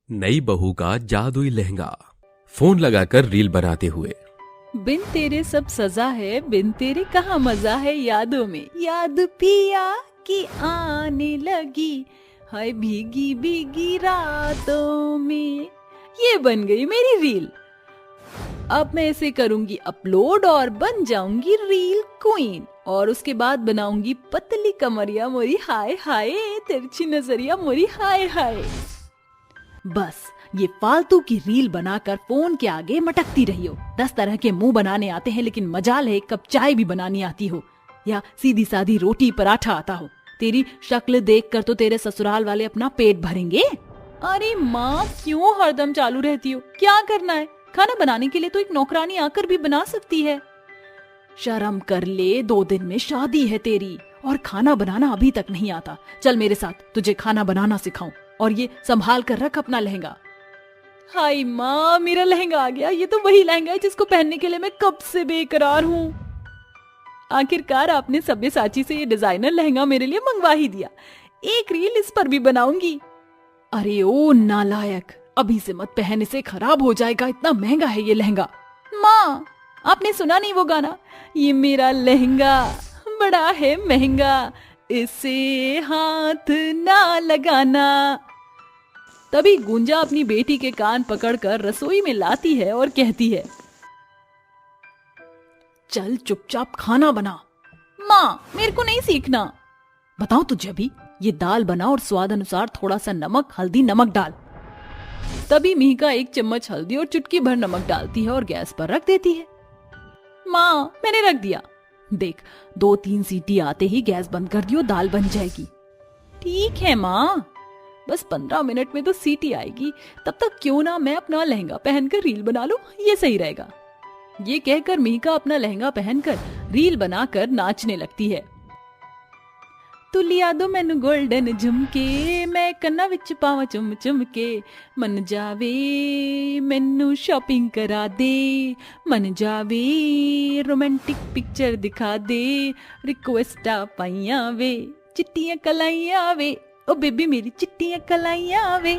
नई बहू का जादुई लहंगा। फोन लगाकर रील बनाते हुए। बिन तेरे सब सजा है, बिन तेरे कहाँ मजा है, यादों में याद पिया की आने लगी, हाय भीगी भीगी रातों में। ये बन गई मेरी रील। अब मैं इसे करूंगी अपलोड और बन जाऊंगी रील क्वीन। और उसके बाद बनाऊंगी पतली कमरिया मोरी हाय हाय, तिरछी नजरिया मोरी हाय हाय। बस ये फालतू की रील बनाकर फोन के आगे मटकती रही हो। 10 तरह के मुंह बनाने आते हैं, लेकिन मजाल है एक कप चाय भी बनानी आती हो, या सीधी सादी रोटी पराठा आता हो। तेरी शक्ल देखकर तो तेरे ससुराल वाले अपना पेट भरेंगे। अरे माँ, क्यों हरदम चालू रहती हो? क्या करना है? खाना बनाने के लिए तो एक नौकरानी आकर भी बना सकती है। शर्म कर ले, 2 दिन में शादी है तेरी और खाना बनाना अभी तक नहीं आता। चल मेरे साथ, तुझे खाना बनाना सिखाऊं। और ये संभाल कर रख अपना लहंगा। हाय माँ, मेरा लहंगा आ गया। ये तो वही लहंगा है जिसको पहनने के लिए मैं कब से बेकरार हूँ। आखिरकार आपने सब्यसाची से ये डिजाइनर लहंगा मेरे लिए मंगवा ही दिया। एक रील इस पर भी बनाऊंगी। अरे ओ नालायक, अभी से मत पहन, इसे खराब हो जाएगा। इतना महंगा है ये लहंगा। माँ, आपने सुना नहीं वो गाना? ये मेरा लहंगा बड़ा है महंगा, इसे हाथ ना लगाना। तभी गुंजा अपनी बेटी के कान पकड़कर रसोई में लाती है और कहती है, चल चुपचाप खाना बना। माँ, मेरे को नहीं सीखना। बताओ तुझे अभी। ये दाल बना और स्वाद अनुसार थोड़ा सा नमक, हल्दी, नमक डाल। तभी मिहिका 1 चम्मच हल्दी और चुटकी भर नमक डालती है और गैस पर रख देती है। माँ, मैंने रख दिया। देख, 2-3 सीटी आते ही गैस बंद कर दियो, दाल बन जाएगी। ठीक है माँ, बस 15 मिनट में तो सीटी आएगी। तब तक क्यों ना मैं अपना लहंगा पहनकर रील बना लूं, ये सही रहेगा। ये कहकर मिहिका अपना लहंगा पहनकर रील बनाकर नाचने लगती है। तू लिया दो मैनू गोल्डन झुमके, मैं कन्ना विच पावा चुम चुम के, मन जावे मैनू शॉपिंग करा दे, मन जावे रोमांटिक पिक्चर दिखा दे, रिक्वेस्टा पाइया वे, चिट्टियां कलाइया वे, ओ बेबी मेरी चिट्टियां कलाइया वे।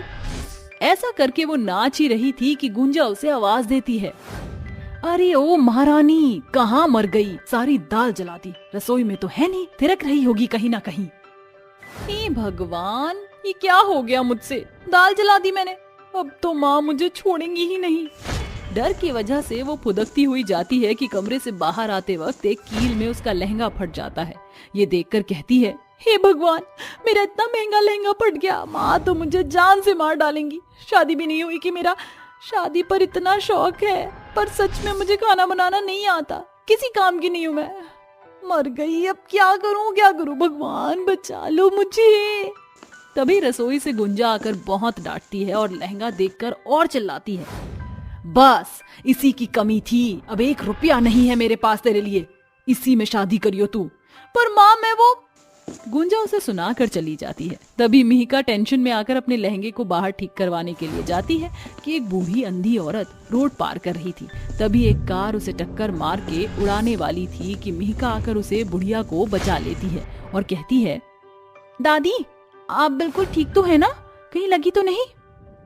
ऐसा करके वो नाच ही रही थी कि गुंजा उसे आवाज देती है, अरे ओ महारानी, कहाँ मर गई? सारी दाल जला दी। रसोई में तो है नहीं, थिरक रही होगी कहीं ना कहीं। हे भगवान, ये क्या हो गया मुझसे? दाल जला दी मैंने। अब तो माँ मुझे छोड़ेंगी ही नहीं। डर की वजह से वो फुदकती हुई जाती है कि कमरे से बाहर आते वक्त एक कील में उसका लहंगा फट जाता है। ये देखकर कहती है, हे भगवान, मेरा इतना महंगा लहंगा फट गया। माँ तो मुझे जान से मार डालेंगी। शादी भी नहीं हुई कि मेरा शादी पर इतना शौक है, पर सच में मुझे खाना बनाना नहीं आता। किसी काम की नहीं हूँ मैं। मर गई, अब क्या करूँ भगवान बचा लो मुझे। तभी रसोई से गुंजा आकर बहुत डांटती है और लहंगा देखकर और चिल्लाती है, बस इसी की कमी थी। अब 1 रुपया नहीं है मेरे पास तेरे लिए, इसी में शादी करियो तू। पर माँ, मैं वो। गुंजा उसे सुनाकर चली जाती है। तभी मिहिका टेंशन में आकर अपने लहंगे को बाहर ठीक करवाने के लिए जाती है कि एक बूढ़ी अंधी औरत रोड पार कर रही थी। तभी एक कार उसे टक्कर मार के उड़ाने वाली थी कि मिहिका आकर उसे बुढ़िया को बचा लेती है और कहती है, दादी आप बिल्कुल ठीक तो है ना? कहीं लगी तो नहीं?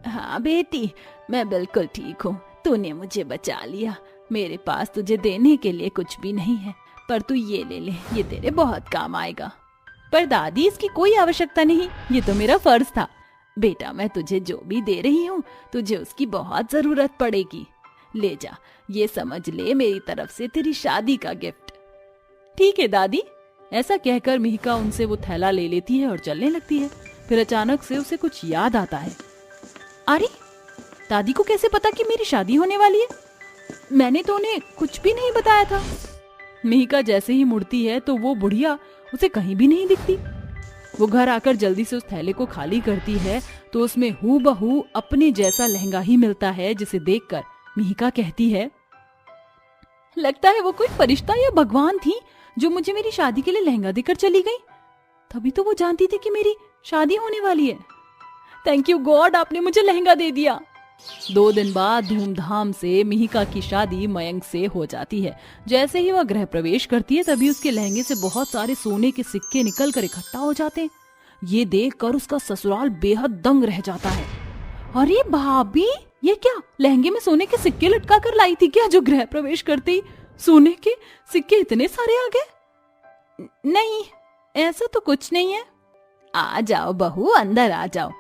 हाँ बेटी, मैं बिल्कुल ठीक हूँ। तूने मुझे बचा लिया। मेरे पास तुझे देने के लिए कुछ भी नहीं है, पर तू ये ले ले, ये तेरे बहुत काम आएगा। पर दादी, इसकी कोई आवश्यकता नहीं, ये तो मेरा फर्ज था। बेटा, मैं तुझे जो भी दे रही हूँ, तुझे उसकी बहुत जरूरत पड़ेगी। ले जा, ये समझ ले मेरी तरफ से तेरी शादी का गिफ्ट। ठीक है दादी। ऐसा कहकर मिहिका उनसे वो थैला ले लेती है और चलने लगती है। फिर अचानक से उसे कुछ याद आता है। अरे, दादी को कैसे पता कि मेरी शादी होने वाली है? मैंने तो उन्हें कुछ भी नहीं बताया था। मिहिका जैसे ही मुड़ती है तो वो बुढ़िया उसे कहीं भी नहीं दिखती। वो घर आकर जल्दी से उस थैले को खाली करती है तो उसमें हूबहू अपने जैसा लहंगा ही मिलता है, जिसे देखकर मिहिका कहती है, लगता है वो कोई फरिश्ता या भगवान थी जो मुझे मेरी शादी के लिए लहंगा देकर चली गई। तभी तो वो जानती थी कि मेरी शादी होने वाली है। थैंक यू गॉड, आपने मुझे लहंगा दे दिया। 2 दिन बाद धूमधाम से मिहिका की शादी मयंक से हो जाती है। जैसे ही वह गृह प्रवेश करती है तभी उसके लहंगे से बहुत सारे सोने के सिक्के निकलकर इकट्ठा हो जाते हैं। ये देखकर उसका ससुराल बेहद दंग रह जाता है। अरे भाभी, ये क्या लहंगे में सोने के सिक्के लटका कर लाई थी क्या, जो गृह प्रवेश करते ही सोने के सिक्के इतने सारे आ गए? नहीं, ऐसा तो कुछ नहीं है। आ जाओ बहू, अंदर आ जाओ।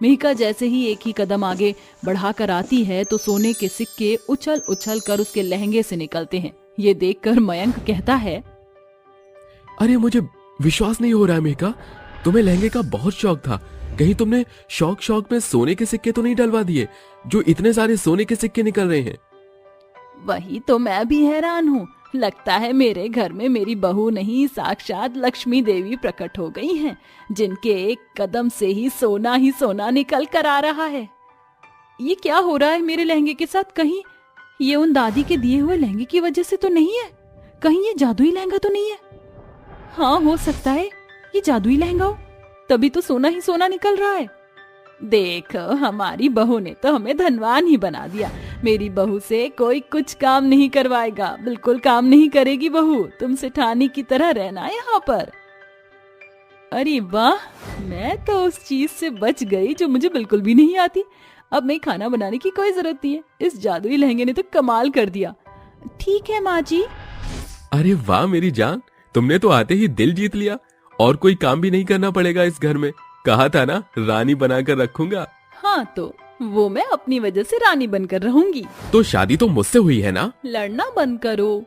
मिहिका जैसे ही एक ही कदम आगे बढ़ाकर आती है तो सोने के सिक्के उछल उछल कर उसके लहंगे से निकलते हैं। ये देखकर मयंक कहता है, अरे मुझे विश्वास नहीं हो रहा है मेघा, तुम्हें लहंगे का बहुत शौक था। कहीं तुमने शौक में सोने के सिक्के तो नहीं डलवा दिए, जो इतने सारे सोने के सिक्के निकल रहे हैं? वही तो मैं भी हैरान हूँ। लगता है मेरे घर में मेरी बहू नहीं, साक्षात लक्ष्मी देवी प्रकट हो गई हैं, जिनके एक कदम से ही सोना निकल कर आ रहा है। ये क्या हो रहा है मेरे लहंगे के साथ? कहीं ये उन दादी के दिए हुए लहंगे की वजह से तो नहीं है? कहीं ये जादुई लहंगा तो नहीं है? हाँ, हो सकता है ये जादुई लहंगा हो, तभी तो सोना ही सोना निकल रहा है। देख, हमारी बहू ने तो हमें धनवान ही बना दिया। मेरी बहू से कोई कुछ काम नहीं करवाएगा, बिल्कुल काम नहीं करेगी बहू। तुम सेठानी की तरह रहना यहाँ पर। अरे वाह, मैं तो उस चीज से बच गई जो मुझे बिल्कुल भी नहीं आती। अब मैं खाना बनाने की कोई जरूरत नहीं है। इस जादुई लहंगे ने तो कमाल कर दिया। ठीक है माँ जी। अरे वाह मेरी जान, तुमने तो आते ही दिल जीत लिया, और कोई काम भी नहीं करना पड़ेगा इस घर में। कहा था ना, रानी बनाकर रखूंगा। हाँ, तो वो मैं अपनी वजह से रानी बनकर रहूंगी। तो शादी तो मुझसे हुई है ना? लड़ना बंद करो।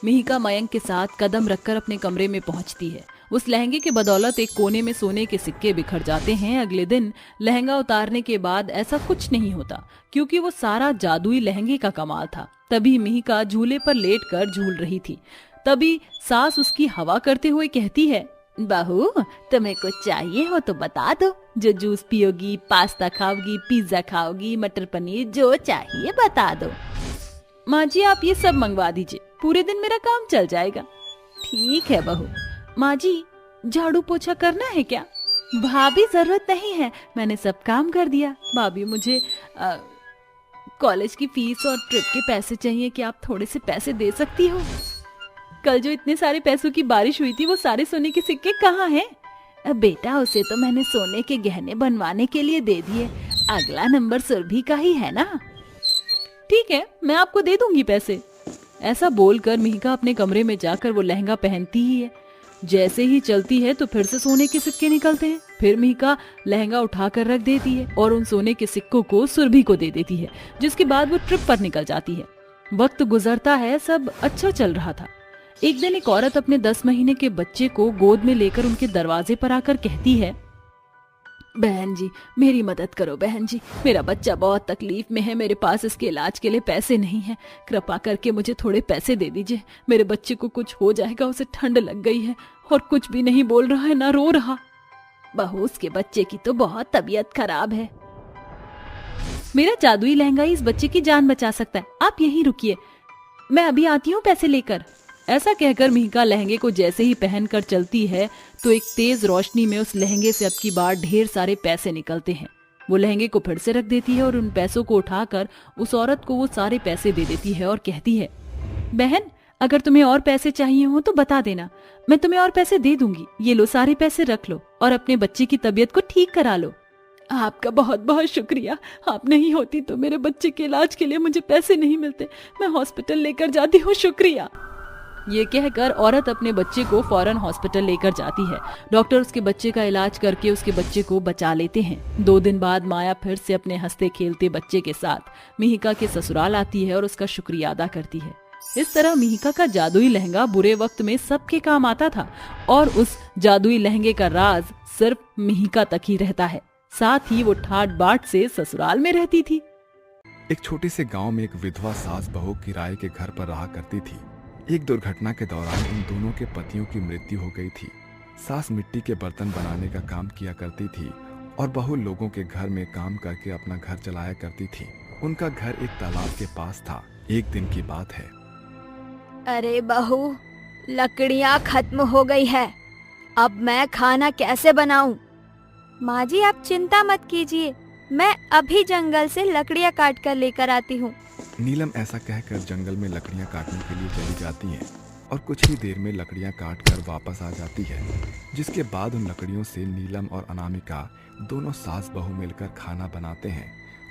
मिहिका मयंक के साथ कदम रखकर अपने कमरे में पहुंचती है। उस लहंगे के बदौलत एक कोने में सोने के सिक्के बिखर जाते हैं। अगले दिन लहंगा उतारने के बाद ऐसा कुछ नहीं होता, क्योंकि वो सारा जादुई लहंगे का कमाल था। तभी मिहिका झूले पर लेटकर झूल रही थी। तभी सास उसकी हवा करते हुए कहती है, बहू, तुम्हें कुछ चाहिए हो तो बता दो। जो जूस पियोगी, पास्ता खाओगी, पिज्जा खाओगी, मटर पनीर, जो चाहिए बता दो। माँ जी, आप ये सब मंगवा दीजिए, पूरे दिन मेरा काम चल जाएगा। ठीक है बहू। माँ जी, झाड़ू पोछा करना है क्या? भाभी, जरूरत नहीं है, मैंने सब काम कर दिया। भाभी, मुझे कॉलेज की फीस और ट्रिप के पैसे चाहिए, कि आप थोड़े से पैसे दे सकती हो? कल जो इतने सारे पैसों की बारिश हुई थी, वो सारे सोने के सिक्के कहाँ हैं? बेटा, उसे तो मैंने सोने के गहने बनवाने के लिए दे दिए। अगला नंबर सुरभि का ही है ना। ठीक है, मैं आपको दे दूंगी पैसे। ऐसा बोलकर मिहिका अपने कमरे में जाकर वो लहंगा पहनती ही है। जैसे ही चलती है तो फिर से सोने के सिक्के निकलते हैं। फिर मिहिका लहंगा उठाकर रख देती है और उन सोने के सिक्कों को सुरभि को दे देती है, जिसके बाद वो ट्रिप पर निकल जाती है। वक्त गुजरता है, सब अच्छा चल रहा था। एक दिन एक औरत अपने 10 महीने के बच्चे को गोद में लेकर उनके दरवाजे पर आकर कहती है, बहन जी, मेरी मदद करो बहन जी, मेरा बच्चा बहुत तकलीफ में है, मेरे पास इसके इलाज के लिए पैसे नहीं हैं, कृपा करके मुझे थोड़े पैसे दे दीजिए। मेरे बच्चे को कुछ हो जाएगा, उसे ठंड लग गई है और कुछ भी नहीं बोल रहा है, ना रो रहा। बहू, उसके बच्चे की तो बहुत तबीयत खराब है। मेरा जादुई लहंगा इस बच्चे की जान बचा सकता है, आप यहीं रुकिए, मैं अभी आती हूँ पैसे लेकर। ऐसा कहकर मिहिका लहंगे को जैसे ही पहनकर चलती है तो एक तेज रोशनी में उस लहंगे से अब की बार ढेर सारे पैसे निकलते हैं। वो लहंगे को फिर से रख देती है और उन पैसों को उठाकर उस औरत को वो सारे पैसे दे देती है और कहती है, बहन, अगर तुम्हें और पैसे चाहिए हो तो बता देना, मैं तुम्हें और पैसे दे दूंगी। ये लो, सारे पैसे रख लो और अपने बच्चे की तबीयत को ठीक करा लो। आपका बहुत बहुत शुक्रिया, आप नहीं होती तो मेरे बच्चे के इलाज के लिए मुझे पैसे नहीं मिलते, मैं हॉस्पिटल लेकर जाती हूँ, शुक्रिया। ये कहकर औरत अपने बच्चे को फौरन हॉस्पिटल लेकर जाती है। डॉक्टर उसके बच्चे का इलाज करके उसके बच्चे को बचा लेते हैं। 2 दिन बाद माया फिर से अपने हंसते खेलते बच्चे के साथ मिहिका के ससुराल आती है और उसका शुक्रिया अदा करती है। इस तरह मिहिका का जादुई लहंगा बुरे वक्त में सबके काम आता था और उस जादुई लहंगे का राज सिर्फ मिहिका तक ही रहता है। साथ ही वो ठाट बाट से ससुराल में रहती थी। एक छोटे से गांव में एक विधवा सास बहू किराए के घर पर रहा करती थी। एक दुर्घटना के दौरान उन दोनों के पतियों की मृत्यु हो गई थी। सास मिट्टी के बर्तन बनाने का काम किया करती थी और बहू लोगों के घर में काम करके अपना घर चलाया करती थी। उनका घर एक तालाब के पास था। एक दिन की बात है। अरे बहू, लकड़ियाँ खत्म हो गई है, अब मैं खाना कैसे बनाऊं? माँ जी, आप चिंता मत कीजिए, मैं अभी जंगल से लकड़ियाँ काट कर लेकर आती हूँ। नीलम ऐसा कहकर जंगल में लकड़ियाँ काटने के लिए चली जाती है और कुछ ही देर में लकड़ियाँ काट कर वापस आ जाती है, जिसके बाद उन लकड़ियों से नीलम और अनामिका दोनों सास बहू मिलकर खाना बनाते हैं।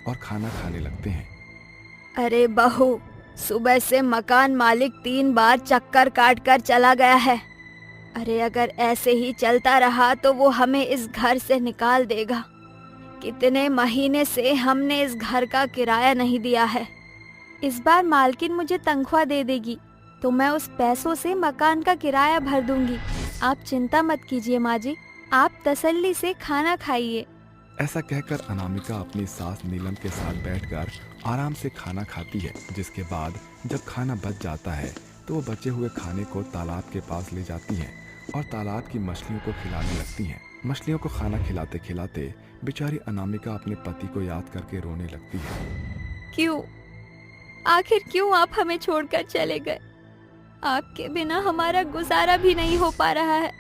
और खाना खाने लगते हैं। अरे बहू, सुबह से मकान मालिक 3 बार चक्कर काट कर चला गया है। अरे अगर ऐसे ही चलता रहा तो वो हमें इस घर से निकाल देगा। कितने महीने से हमने इस घर का किराया नहीं दिया है। इस बार मालकिन मुझे तनख्वाह दे देगी तो मैं उस पैसों से मकान का किराया भर दूंगी। आप चिंता मत कीजिए माँ जी, आप तसल्ली से खाना खाइए। ऐसा कहकर अनामिका अपनी सास नीलम के साथ बैठकर आराम से खाना खाती है। जिसके बाद जब खाना बच जाता है तो वो बचे हुए खाने को तालाब के पास ले जाती हैं और तालाब की मछलियों को खिलाने लगती हैं। मछलियों को खाना खिलाते खिलाते बेचारी अनामिका अपने पति को याद करके रोने लगती है। क्यों, आखिर क्यों आप हमें छोड़कर चले गए? आपके बिना हमारा गुजारा भी नहीं हो पा रहा है।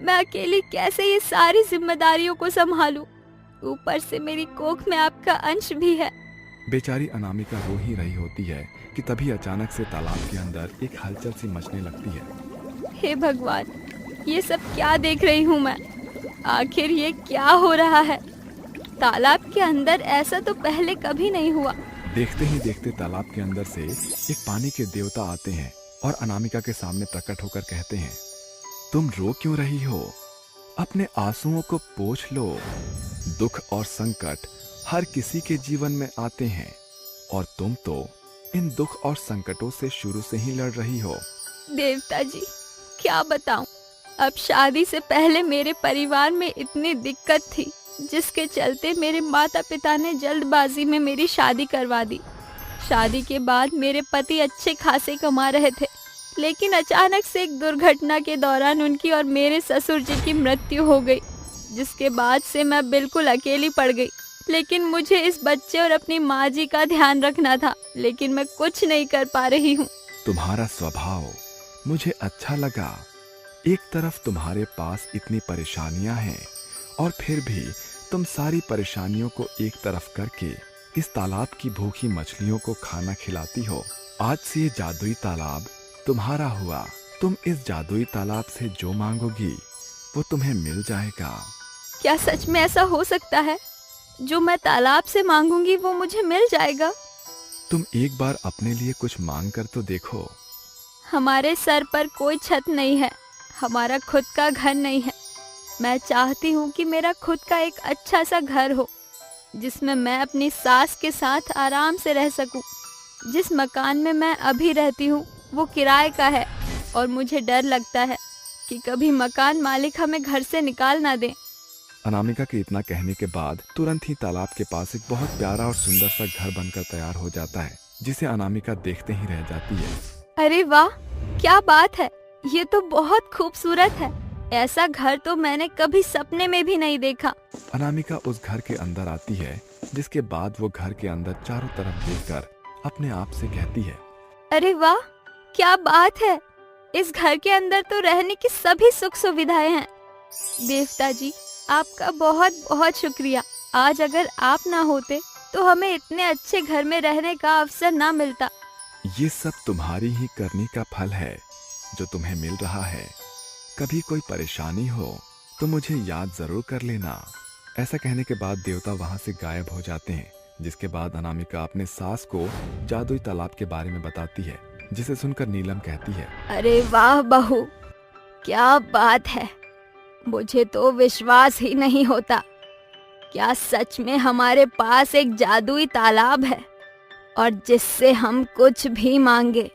मैं अकेली कैसे ये सारी जिम्मेदारियों को संभालूं? ऊपर से मेरी कोख में आपका अंश भी है। बेचारी अनामिका रो ही रही होती है कि तभी अचानक से तालाब के अंदर एक हलचल सी मचने लगती है। हे भगवान, ये सब क्या देख रही हूँ मैं? आखिर ये क्या हो रहा है? तालाब के अंदर ऐसा तो पहले कभी नहीं हुआ। देखते ही देखते तालाब के अंदर से एक पानी के देवता आते हैं और अनामिका के सामने प्रकट होकर कहते हैं, तुम रो क्यों रही हो? अपने आंसुओं को पोंछ लो। दुख और संकट हर किसी के जीवन में आते हैं और तुम तो इन दुख और संकटों से शुरू से ही लड़ रही हो। देवता जी, क्या बताऊं, अब शादी से पहले मेरे परिवार में इतनी दिक्कत थी जिसके चलते मेरे माता पिता ने जल्दबाजी में मेरी शादी करवा दी। शादी के बाद मेरे पति अच्छे खासे कमा रहे थे, लेकिन अचानक से एक दुर्घटना के दौरान उनकी और मेरे ससुर जी की मृत्यु हो गई, जिसके बाद से मैं बिल्कुल अकेली पड़ गई। लेकिन मुझे इस बच्चे और अपनी माँ जी का ध्यान रखना था, लेकिन मैं कुछ नहीं कर पा रही हूँ। तुम्हारा स्वभाव मुझे अच्छा लगा। एक तरफ तुम्हारे पास इतनी परेशानियां हैं और फिर भी तुम सारी परेशानियों को एक तरफ करके इस तालाब की भूखी मछलियों को खाना खिलाती हो। आज से ये जादुई तालाब तुम्हारा हुआ। तुम इस जादुई तालाब से जो मांगोगी वो तुम्हें मिल जाएगा। क्या सच में ऐसा हो सकता है? जो मैं तालाब से मांगूंगी वो मुझे मिल जाएगा? तुम एक बार अपने लिए कुछ मांग कर तो देखो। हमारे सर पर कोई छत नहीं है, हमारा खुद का घर नहीं है। मैं चाहती हूँ कि मेरा खुद का एक अच्छा सा घर हो, जिसमें मैं अपनी सास के साथ आराम से रह सकूं। जिस मकान में मैं अभी रहती हूँ वो किराए का है और मुझे डर लगता है कि कभी मकान मालिक हमें घर से निकाल ना दे। अनामिका के इतना कहने के बाद तुरंत ही तालाब के पास एक बहुत प्यारा और सुंदर सा घर बनकर तैयार हो जाता है, जिसे अनामिका देखते ही रह जाती है। अरे वाह, क्या बात है! ये तो बहुत खूबसूरत है। ऐसा घर तो मैंने कभी सपने में भी नहीं देखा। अनामिका उस घर के अंदर आती है, जिसके बाद वो घर के अंदर चारों तरफ देखकर अपने आप से कहती है, अरे वाह, क्या बात है! इस घर के अंदर तो रहने की सभी सुख सुविधाएं हैं। देवता जी, आपका बहुत बहुत शुक्रिया। आज अगर आप ना होते तो हमें इतने अच्छे घर में रहने का अवसर ना मिलता। ये सब तुम्हारी ही करनी का फल है जो तुम्हें मिल रहा है। कभी कोई परेशानी हो तो मुझे याद जरूर कर लेना। ऐसा कहने के बाद देवता वहां से गायब हो जाते हैं, जिसके बाद अनामिका अपने सास को जादुई तालाब के बारे में बताती है, जिसे सुनकर नीलम कहती है, अरे वाह बहू, क्या बात है! मुझे तो विश्वास ही नहीं होता। क्या सच में हमारे पास एक जादुई तालाब है और जिससे हम कुछ भी मांगे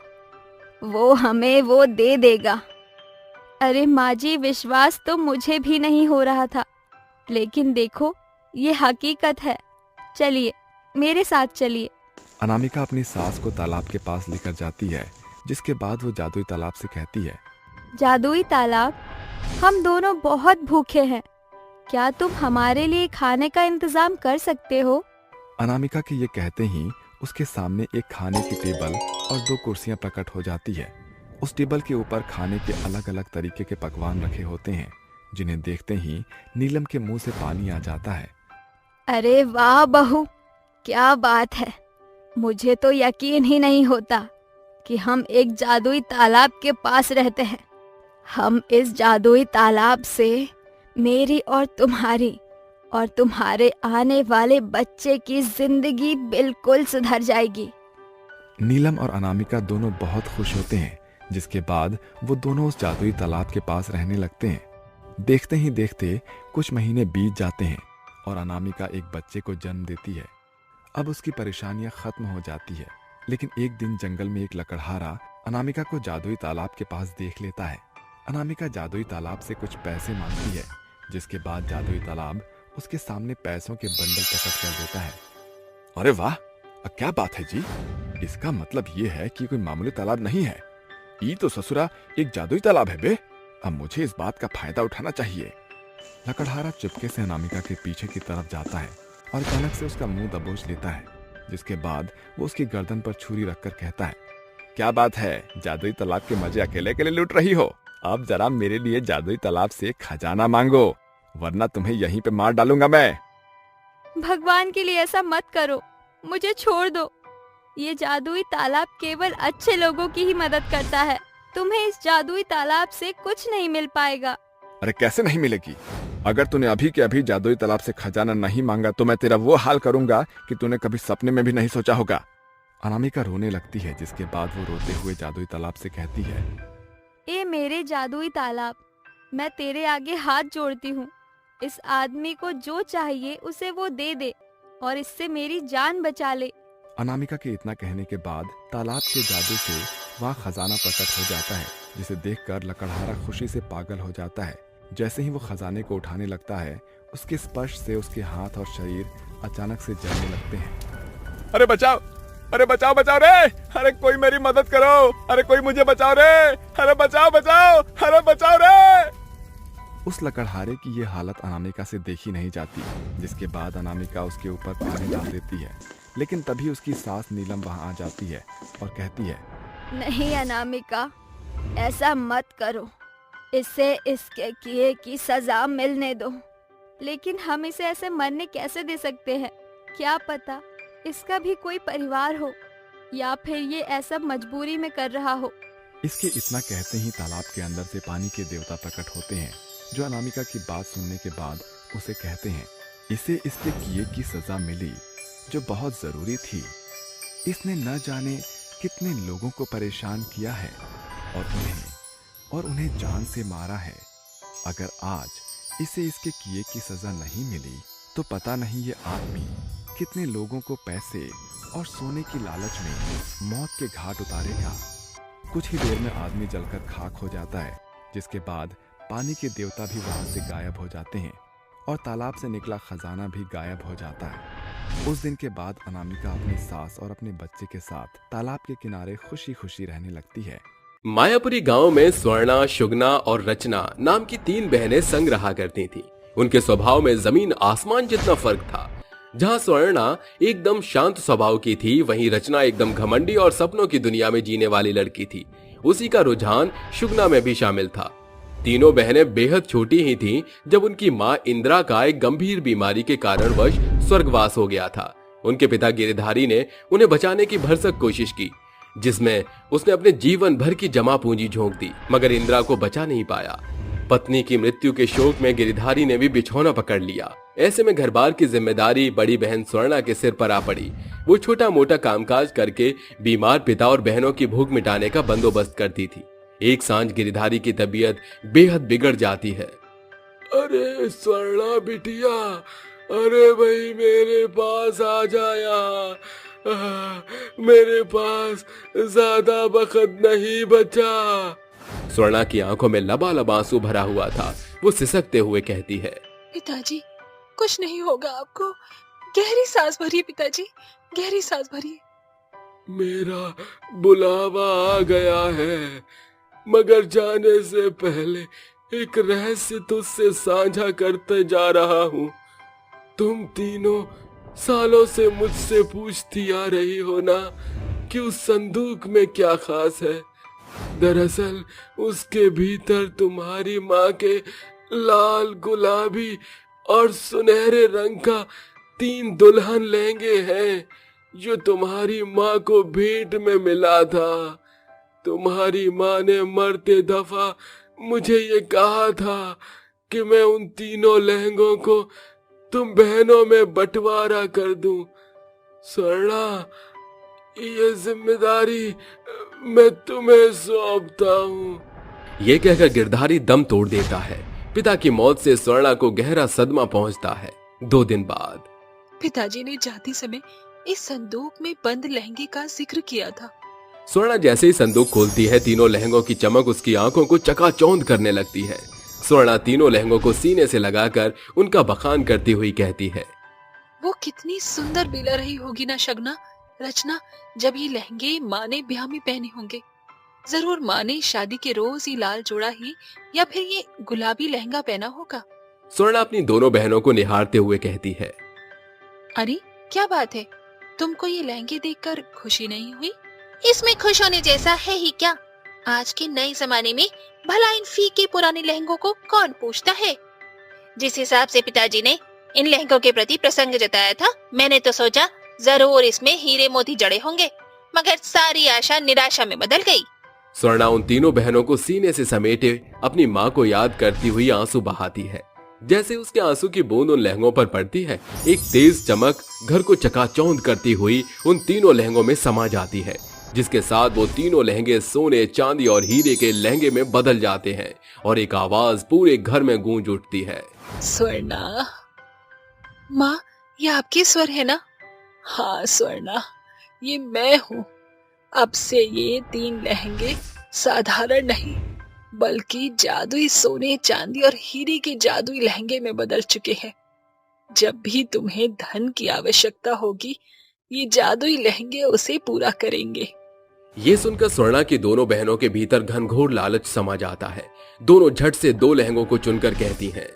वो हमें वो दे देगा। अरे माँ जी, विश्वास तो मुझे भी नहीं हो रहा था, लेकिन देखो ये हकीकत है। चलिए मेरे साथ चलिए। अनामिका अपनी सास को तालाब के पास लेकर जाती है, जिसके बाद वो जादुई तालाब से कहती है, जादुई तालाब, हम दोनों बहुत भूखे हैं, क्या तुम हमारे लिए खाने का इंतजाम कर सकते हो? अनामिका के ये कहते ही उसके सामने एक खाने की टेबल और 2 कुर्सियां प्रकट हो जाती है। उस टेबल के ऊपर खाने के अलग अलग तरीके के पकवान रखे होते हैं, जिन्हें देखते ही नीलम के मुंह से पानी आ जाता है। अरे वाह बहू, क्या बात है! मुझे तो यकीन ही नहीं होता कि हम एक जादुई तालाब के पास रहते हैं। हम इस जादुई तालाब से मेरी और तुम्हारी और तुम्हारे आने वाले बच्चे की जिंदगी बिल्कुल सुधर जाएगी। नीलम और अनामिका दोनों बहुत खुश होते हैं, जिसके बाद वो दोनों उस जादुई तालाब के पास रहने लगते हैं। देखते ही देखते कुछ महीने बीत जाते हैं और अनामिका एक बच्चे को जन्म देती है। अब उसकी परेशानियां खत्म हो जाती है, लेकिन एक दिन जंगल में एक लकड़हारा अनामिका को जादुई तालाब के पास देख लेता है। अनामिका जादुई तालाब से कुछ पैसे मांगती है, जिसके बाद जादुई तालाब उसके सामने पैसों के बंडल प्रकट कर देता है। अरे वाह, क्या बात है जी, इसका मतलब ये है कि कोई मामूली तालाब नहीं है। ये तो ससुरा एक जादुई तालाब है बे। अब मुझे इस बात का फायदा उठाना चाहिए। लकड़हारा चुपके से अनामिका के पीछे की तरफ जाता है और अचानक से उसका मुंह दबोच लेता है, जिसके बाद वो उसकी गर्दन पर छुरी रखकर कहता है, क्या बात है, जादुई तालाब के मजे अकेले अकेले लूट रही हो? अब जरा मेरे लिए जादुई तालाब से खजाना मांगो, वरना तुम्हें यहीं पे मार डालूंगा मैं। भगवान के लिए ऐसा मत करो, मुझे छोड़ दो। ये जादुई तालाब केवल अच्छे लोगों की ही मदद करता है। तुम्हें इस जादुई तालाब से कुछ नहीं मिल पाएगा। अरे कैसे नहीं मिलेगी? अगर तूने अभी के अभी जादुई तालाब से खजाना नहीं मांगा तो मैं तेरा वो हाल करूंगा कि तूने कभी सपने में भी नहीं सोचा होगा। अनामिका रोने लगती है, जिसके बाद वो रोते हुए जादुई तालाब से कहती है, ए मेरे जादुई तालाब, मैं तेरे आगे हाथ जोड़ती हूँ। इस आदमी को जो चाहिए उसे वो दे दे और इससे मेरी जान बचा ले। अनामिका के इतना कहने के बाद तालाब के जादू से वहाँ खजाना प्रकट हो जाता है, जिसे देखकर लकड़हारा खुशी से पागल हो जाता है। जैसे ही वो खजाने को उठाने लगता है, उसके स्पर्श से उसके हाथ और शरीर अचानक से जलने लगते हैं। अरे बचाओ, अरे बचाओ बचाओ रे, अरे कोई मेरी मदद करो, अरे कोई मुझे बचाओ रे, अरे बचाओ बचाओ, अरे बचाओ रे। उस लकड़हारे की ये हालत अनामिका से देखी नहीं जाती, जिसके बाद अनामिका उसके ऊपर पानी डाल देती है। लेकिन तभी उसकी सास नीलम वहाँ आ जाती है और कहती है, नहीं अनामिका, ऐसा मत करो, इसे इसके किए की सजा मिलने दो। लेकिन हम इसे ऐसे मरने कैसे दे सकते हैं? क्या पता इसका भी कोई परिवार हो या फिर ये ऐसा मजबूरी में कर रहा हो। इसके इतना कहते ही तालाब के अंदर से पानी के देवता प्रकट होते हैं, जो अनामिका की बात सुनने के बाद उसे कहते हैं, इसे इसके किए की सजा मिली जो बहुत जरूरी थी। इसने न जाने कितने लोगों को परेशान किया है और उन्हें जान से मारा है। अगर आज इसे इसके किए की सजा नहीं मिली तो पता नहीं ये आदमी कितने लोगों को पैसे और सोने की लालच में मौत के घाट उतारेगा। कुछ ही देर में आदमी जलकर खाक हो जाता है, जिसके बाद पानी के देवता भी वहां से गायब हो जाते हैं और तालाब से निकला खजाना भी गायब हो जाता है। उस दिन के बाद अनामिका अपनी सास और अपने बच्चे के साथ तालाब के किनारे खुशी खुशी रहने लगती है। मायापुरी गांव में स्वर्णा, शुगना और रचना नाम की 3 बहनें संग रहा करती थीं। उनके स्वभाव में जमीन आसमान जितना फर्क था। जहां स्वर्णा एकदम शांत स्वभाव की थी, वहीं रचना एकदम घमंडी और सपनों की दुनिया में जीने वाली लड़की थी। उसी का रुझान शुगना में भी शामिल था। तीनों बहनें बेहद छोटी ही थीं जब उनकी मां इंदिरा का एक गंभीर बीमारी के कारणवश स्वर्गवास हो गया था। उनके पिता गिरिधारी ने उन्हें बचाने की भरसक कोशिश की, जिसमें उसने अपने जीवन भर की जमा पूंजी झोंक दी, मगर इंदिरा को बचा नहीं पाया। पत्नी की मृत्यु के शोक में गिरिधारी ने भी बिछौना पकड़ लिया। ऐसे में घरबार की जिम्मेदारी बड़ी बहन स्वर्णा के सिर पर आ पड़ी। वो छोटा मोटा कामकाज करके बीमार पिता और बहनों की भूख मिटाने का बंदोबस्त करती थी। एक सांझ गिरिधारी की तबीयत बेहद बिगड़ जाती है। अरे स्वर्णा बिटिया, अरे भाई मेरे पास आ जाया, मेरे पास ज्यादा वक्त नहीं बचा। स्वर्णा की आंखों में लबालब आंसू भरा हुआ था। वो सिसकते हुए कहती है, पिताजी कुछ नहीं होगा आपको, गहरी सांस भरिए पिताजी, गहरी सांस भरिए। मेरा बुलावा आ गया है, मगर जाने से पहले एक रहस्य तुझसे साझा करते जा रहा हूँ। तुम तीनों सालों से मुझसे पूछती आ रही हो ना कि उस संदूक में क्या खास है। दरअसल उसके भीतर तुम्हारी माँ के लाल, गुलाबी और सुनहरे रंग का 3 दुल्हन लहंगे हैं, जो तुम्हारी माँ को भेंट में मिला था। तुम्हारी माँ ने मरते दफा मुझे ये कहा था कि मैं उन तीनों लहंगों को तुम बहनों में बंटवारा कर दूं। स्वर्णा, ये जिम्मेदारी मैं तुम्हें सौंपता हूं। ये कहकर गिरधारी दम तोड़ देता है। पिता की मौत से स्वर्णा को गहरा सदमा पहुंचता है। 2 दिन बाद पिताजी ने जाते समय इस संदूक में बंद लहंगे का जिक्र किया था। स्वर्णा जैसे ही संदूक खोलती है, तीनों लहंगों की चमक उसकी आंखों को चकाचौंध करने लगती है। स्वर्णा तीनों लहंगों को सीने से लगाकर उनका बखान करती हुई कहती है, वो कितनी सुंदर बेला रही होगी ना शगना, रचना। जब ये लहंगे माँ ने ब्याह में पहने होंगे, जरूर माँ ने शादी के रोज ही लाल जोड़ा ही या फिर ये गुलाबी लहंगा पहना होगा। स्वर्णा अपनी दोनों बहनों को निहारते हुए कहती है, अरे क्या बात है, तुमको ये लहंगे देखकर खुशी नहीं हुई? इसमें खुश होने जैसा है ही क्या? आज के नए जमाने में भला इन फीके पुराने लहंगों को कौन पूछता है? जिस हिसाब से पिताजी ने इन लहंगों के प्रति प्रसंग जताया था, मैंने तो सोचा जरूर इसमें हीरे मोती जड़े होंगे, मगर सारी आशा निराशा में बदल गई। स्वर्णा उन तीनों बहनों को सीने से समेटे अपनी माँ को याद करती हुई आंसू बहाती है। जैसे उसके आंसू की बूंद उन लहंगों पर पड़ती है, एक तेज चमक घर को चकाचौंध करती हुई उन तीनों लहंगों में समा जाती है, जिसके साथ वो तीनों लहंगे सोने, चांदी और हीरे के लहंगे में बदल जाते हैं और एक आवाज पूरे घर में गूंज उठती है, स्वर्णा। माँ, ये आपके स्वर है ना? हाँ स्वर्णा, ये मैं हूँ। अब से ये 3 लहंगे साधारण नहीं, बल्कि जादुई सोने, चांदी और हीरे के जादुई लहंगे में बदल चुके हैं। जब भी तुम्हें धन की आवश्यकता होगी, ये जादुई लहंगे उसे पूरा करेंगे। ये सुनकर स्वर्णा की दोनों बहनों के भीतर घनघोर लालच समा जाता है। दोनों झट से 2 लहंगों को चुनकर कहती हैं,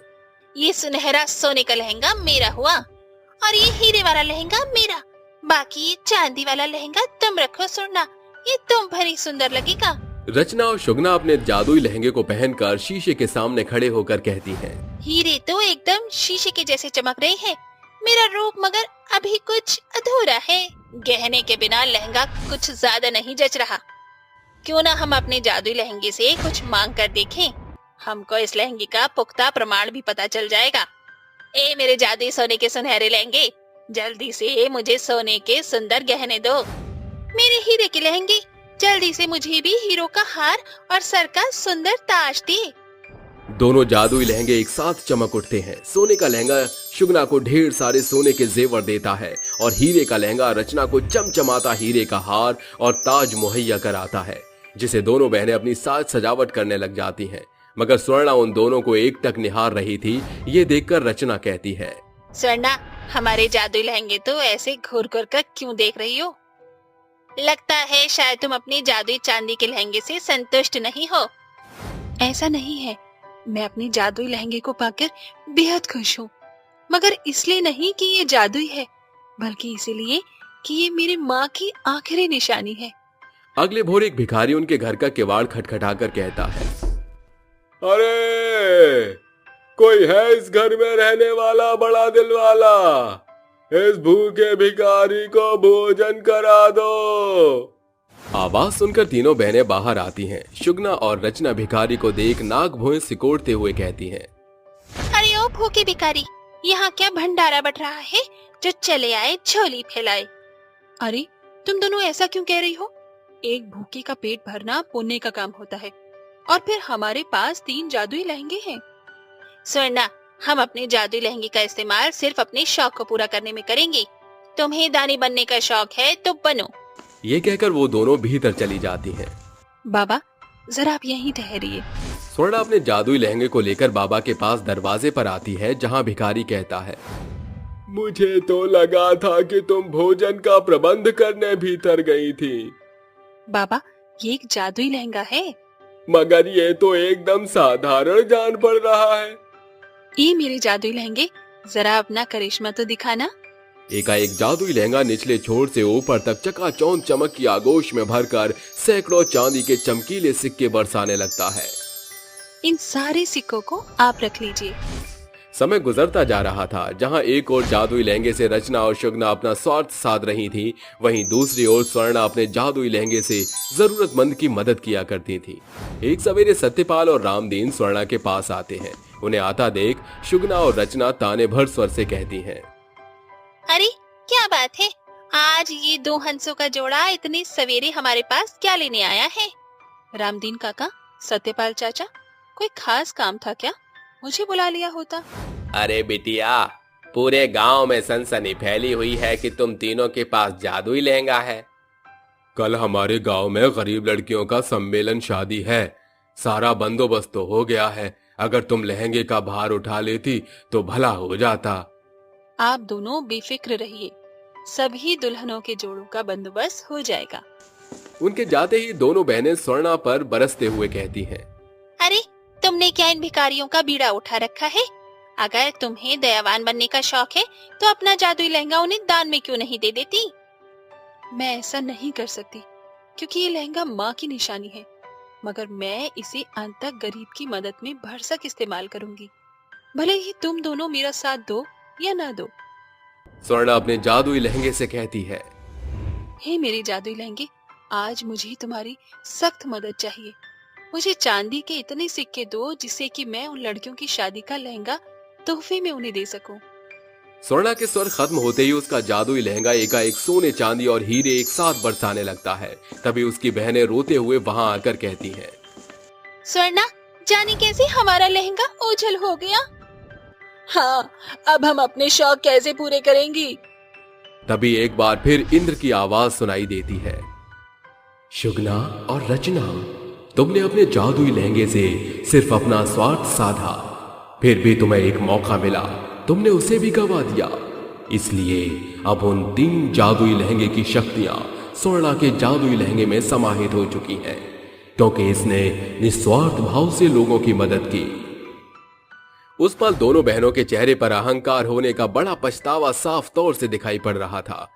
ये सुनहरा सोने का लहंगा मेरा हुआ और ये हीरे वाला लहंगा मेरा। बाकी ये चांदी वाला लहंगा तुम रखो स्वर्णा, ये तुम पर ही सुंदर लगेगा। रचना और शुगना अपने जादुई लहंगे को पहनकर शीशे के सामने खड़े होकर कहती हैं, हीरे तो एकदम शीशे के जैसे चमक रहे हैं, मेरा रूप मगर अभी कुछ अधूरा है। गहने के बिना लहंगा कुछ ज्यादा नहीं जच रहा। क्यों ना हम अपने जादुई लहंगे से कुछ मांग कर देखें, हमको इस लहंगे का पुख्ता प्रमाण भी पता चल जाएगा। ए मेरे जादुई सोने के सुनहरे लहंगे, जल्दी से मुझे सोने के सुंदर गहने दो। मेरे हीरे के लहंगे, जल्दी से मुझे भी हीरो का हार और सर का सुंदर ताज दे। दोनों जादुई लहंगे एक साथ चमक उठते हैं। सोने का लहंगा शुगना को ढेर सारे सोने के जेवर देता है और हीरे का लहंगा रचना को चमचमाता हीरे का हार और ताज मुहैया कराता है, जिसे दोनों बहनें अपनी साज सजावट करने लग जाती हैं। मगर स्वर्णा उन दोनों को एकटक निहार रही थी। ये देखकर रचना कहती है, स्वर्णा, हमारे जादुई लहंगे तो ऐसे घूर घूर कर क्यों देख रही हो? लगता है शायद तुम अपनी जादुई चांदी के लहंगे से संतुष्ट नहीं हो। ऐसा नहीं है, मैं अपनी जादुई लहंगे को पाकर बेहद खुश हूँ, मगर इसलिए नहीं कि ये जादुई है, बल्कि इसीलिए कि ये मेरी माँ की आखिरी निशानी है। अगले भोर एक भिखारी उनके घर का किवाड़ खटखटाकर कहता है, अरे कोई है इस घर में रहने वाला बड़ा दिल वाला? इस भूखे भिखारी को भोजन करा दो। आवाज सुनकर तीनों बहनें बाहर आती हैं। शुगना और रचना भिखारी को देख नाक भौं सिकोड़ते हुए कहती हैं, अरे ओ भूखे भिखारी, यहाँ क्या भंडारा बट रहा है जो चले आए झोली फैलाए। अरे तुम दोनों ऐसा क्यों कह रही हो? एक भूखे का पेट भरना पुण्य का काम होता है, और फिर हमारे पास 3 जादुई लहंगे हैं। स्वर्णा, हम अपने जादुई लहंगे का इस्तेमाल सिर्फ अपने शौक को पूरा करने में करेंगे। तुम्हें दानी बनने का शौक है तो बनो। ये कहकर वो दोनों भीतर चली जाती हैं। बाबा, जरा आप यहीं ठहरिए। स्वर्णा अपने जादुई लहंगे को लेकर बाबा के पास दरवाजे पर आती है, जहाँ भिखारी कहता है, मुझे तो लगा था कि तुम भोजन का प्रबंध करने भीतर गई थी। बाबा, ये एक जादुई लहंगा है। मगर ये तो एकदम साधारण जान पड़ रहा है। ये मेरे जादुई लहंगे, जरा अपना करिश्मा तो दिखाना। एकाएक जादुई लहंगा निचले छोर से ऊपर तक चकाचौंध चमक की आगोश में भरकर सैकड़ों चांदी के चमकीले सिक्के बरसाने लगता है। इन सारे सिक्कों को आप रख लीजिए। समय गुजरता जा रहा था। जहां एक ओर जादुई लहंगे से रचना और शुगना अपना स्वार्थ साध रही थी, वहीं दूसरी ओर स्वर्णा अपने जादुई लहंगे से जरूरतमंद की मदद किया करती थी। एक सवेरे सत्यपाल और रामदीन स्वर्णा के पास आते हैं। उन्हें आता देख शुगना और रचना ताने भर स्वर से कहती हैं। अरे क्या बात है, आज ये दो हंसों का जोड़ा इतनी सवेरे हमारे पास क्या लेने आया है? रामदीन काका, सत्यपाल चाचा, कोई खास काम था क्या? मुझे बुला लिया होता। अरे बिटिया, पूरे गांव में सनसनी फैली हुई है कि तुम तीनों के पास जादुई लहंगा है। कल हमारे गांव में गरीब लड़कियों का सम्मेलन शादी है, सारा बंदोबस्त तो हो गया है। अगर तुम लहंगे का भार उठा लेती तो भला हो जाता। आप दोनों बेफिक्र रहिए, सभी दुल्हनों के जोड़ों का बंदोबस्त हो जाएगा। उनके जाते ही दोनों बहनें स्वर्णा पर बरसते हुए कहती हैं। अरे तुमने क्या इन भिखारियों का बीड़ा उठा रखा है? अगर तुम्हें दयावान बनने का शौक है तो अपना जादुई लहंगा उन्हें दान में क्यों नहीं दे देती? मैं ऐसा नहीं कर सकती क्योंकि ये लहंगा माँ की निशानी है, मगर मैं इसे अंत तक गरीब की मदद में भरसक इस्तेमाल करूंगी, भले ही तुम दोनों मेरा साथ दो या ना दो। स्वर्णा अपने जादुई लहंगे से कहती है। हे मेरे जादुई लहंगे, आज मुझे तुम्हारी सख्त मदद चाहिए। मुझे चांदी के इतने सिक्के दो जिससे कि मैं उन लड़कियों की शादी का लहंगा तोहफे में उन्हें दे सकूं। स्वर्णा के स्वर खत्म होते ही उसका जादुई लहंगा एकाएक सोने, चांदी और हीरे एक साथ बरसाने लगता है। तभी उसकी बहनें रोते हुए वहां आकर कहती हैं। स्वर्णा, जाने कैसे हमारा लहंगा ओझल हो गया। हाँ, अब हम अपने शौक कैसे पूरे करेंगी? तभी एक बार फिर इंद्र की आवाज सुनाई देती है। शुगना और रचना, तुमने अपने जादुई लहंगे से सिर्फ अपना स्वार्थ साधा, फिर भी तुम्हें एक मौका मिला, तुमने उसे भी गवा दिया। इसलिए अब उन 3 जादुई लहंगे की शक्तियां स्वर्णा के जादुई लहंगे में समाहित हो चुकी हैं, क्योंकि इसने निस्वार्थ भाव से लोगों की मदद की। उस पल दोनों बहनों के चेहरे पर अहंकार होने का बड़ा पछतावा साफ तौर से दिखाई पड़ रहा था।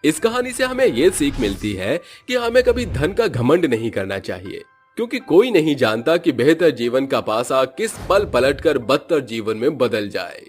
इस कहानी से हमें यह सीख मिलती है कि हमें कभी धन का घमंड नहीं करना चाहिए, क्योंकि कोई नहीं जानता कि बेहतर जीवन का पासा किस पल पलटकर बदतर जीवन में बदल जाए।